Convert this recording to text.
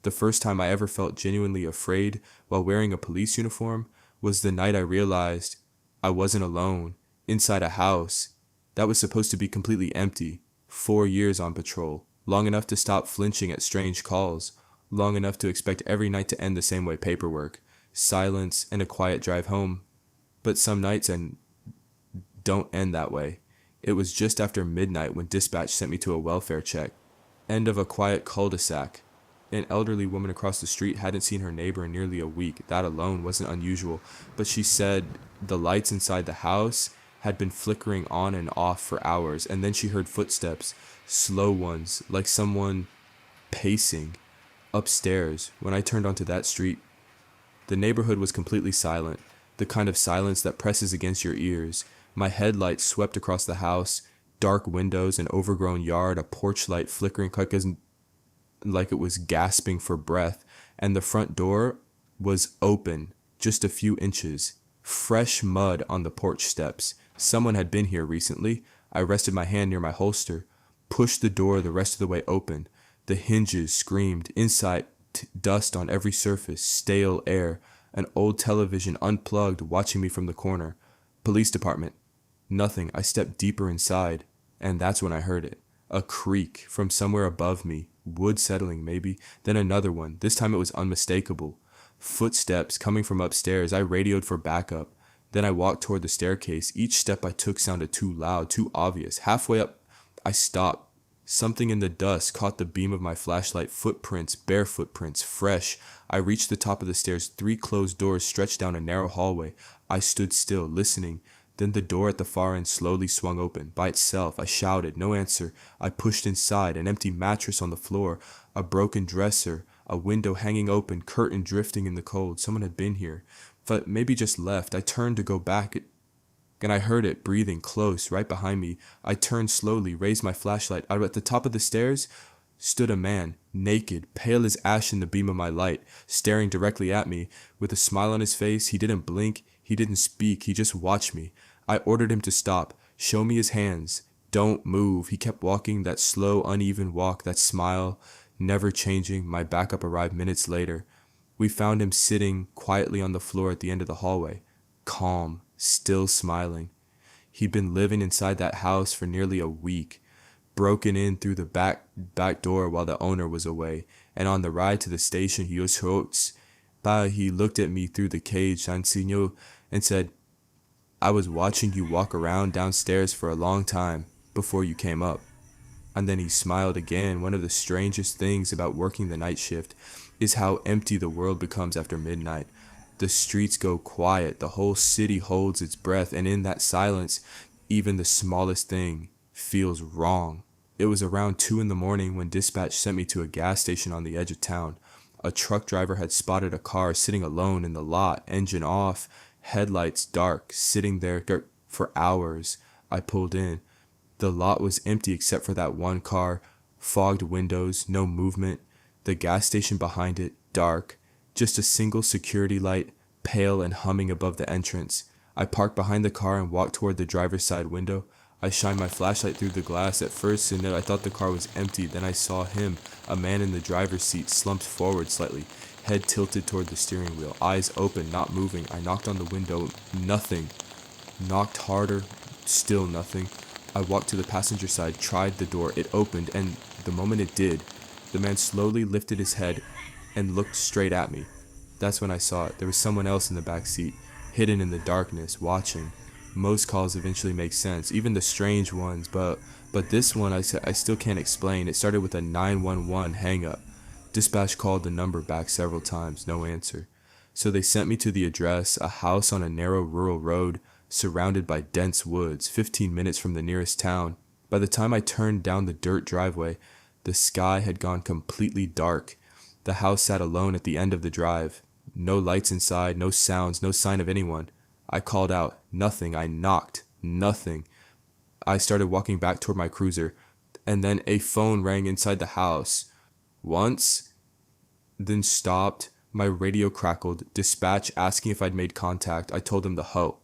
The first time I ever felt genuinely afraid while wearing a police uniform was the night I realized I wasn't alone inside a house that was supposed to be completely empty. 4 years on patrol, long enough to stop flinching at strange calls, long enough to expect every night to end the same way: paperwork, silence, and a quiet drive home. But some nights don't end that way. It was just after midnight when dispatch sent me to a welfare check. End of a quiet cul-de-sac. An elderly woman across the street hadn't seen her neighbor in nearly a week. That alone wasn't unusual, but she said the lights inside the house had been flickering on and off for hours, and then she heard footsteps, slow ones, like someone pacing upstairs. When I turned onto that street, the neighborhood was completely silent, the kind of silence that presses against your ears. My headlights swept across the house, dark windows, an overgrown yard, a porch light flickering like it was gasping for breath, and the front door was open just a few inches. Fresh mud on the porch steps. Someone had been here recently. I rested my hand near my holster, pushed the door the rest of the way open. The hinges screamed. Inside, dust on every surface, stale air, an old television unplugged watching me from the corner. Police department. Nothing. I stepped deeper inside, and that's when I heard it. A creak from somewhere above me, wood settling maybe, then another one. This time it was unmistakable. Footsteps coming from upstairs. I radioed for backup. Then I walked toward the staircase. Each step I took sounded too loud, too obvious. Halfway up, I stopped. Something in the dust caught the beam of my flashlight. Footprints, bare footprints, fresh. I reached the top of the stairs. 3 closed doors stretched down a narrow hallway. I stood still, listening. Then the door at the far end slowly swung open, by itself. I shouted, no answer. I pushed inside, an empty mattress on the floor, a broken dresser, a window hanging open, curtain drifting in the cold. Someone had been here, but maybe just left. I turned to go back, and I heard it breathing close, right behind me. I turned slowly, raised my flashlight. Out at the top of the stairs stood a man, naked, pale as ash in the beam of my light, staring directly at me. With a smile on his face, he didn't blink, he didn't speak, he just watched me. I ordered him to stop, show me his hands. Don't move. He kept walking, that slow, uneven walk, that smile, never changing. My backup arrived minutes later. We found him sitting quietly on the floor at the end of the hallway, calm, still smiling. He'd been living inside that house for nearly a week, broken in through the back door while the owner was away, and on the ride to the station he looked at me through the cage, Ansinho, and said, I was watching you walk around downstairs for a long time before you came up. And then he smiled again. One of the strangest things about working the night shift is how empty the world becomes after midnight. The streets go quiet, the whole city holds its breath, and in that silence, even the smallest thing feels wrong. It was around 2 a.m. when dispatch sent me to a gas station on the edge of town. A truck driver had spotted a car sitting alone in the lot, engine off, headlights dark, sitting there for hours. I pulled in. The lot was empty except for that one car, fogged windows, no movement. The gas station behind it, dark, just a single security light, pale and humming above the entrance. I parked behind the car and walked toward the driver's side window. I shined my flashlight through the glass at first, and I thought the car was empty. Then I saw him, a man in the driver's seat, slumped forward slightly, head tilted toward the steering wheel, eyes open, not moving. I knocked on the window, nothing. Knocked harder, still nothing. I walked to the passenger side, tried the door. It opened, and the moment it did, the man slowly lifted his head and looked straight at me. That's when I saw it. There was someone else in the back seat, hidden in the darkness, watching. Most calls eventually make sense, even the strange ones, but this one I still can't explain. It started with a 911 hang-up. Dispatch called the number back several times, no answer. So they sent me to the address, a house on a narrow rural road, surrounded by dense woods, 15 minutes from the nearest town. By the time I turned down the dirt driveway, the sky had gone completely dark. The house sat alone at the end of the drive. No lights inside, no sounds, no sign of anyone. I called out, nothing. I knocked, nothing. I started walking back toward my cruiser, and then a phone rang inside the house. Once, then stopped. My radio crackled. Dispatch asking if I'd made contact. I told them the ho.